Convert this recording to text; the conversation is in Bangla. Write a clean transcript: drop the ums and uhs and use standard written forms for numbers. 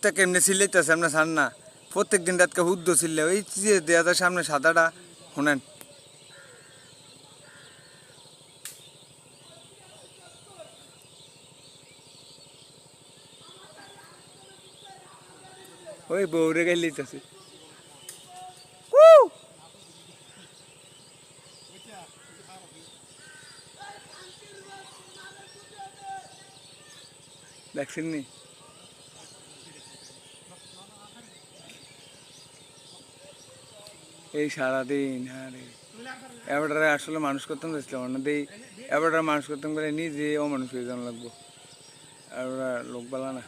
কুত্তা কেমনে চিল্লাইতেছে আমরা ছাড় না প্রত্যেক দিন রাতকে হুদ্দ চিল্লে ওই যে দেয়া যায় সামনে সাদাটা শোনেন ওই বউরে গাইলেইতেছে দেখছেন নি এই সারাদিন আরে এবারে আসলে মানুষ করতাম চাইছিলাম অন্যদের এবারে মানুষ করতাম করে নিজে ও মানুষ হয়ে যাওয়া লাগবো এবার লোক বলা না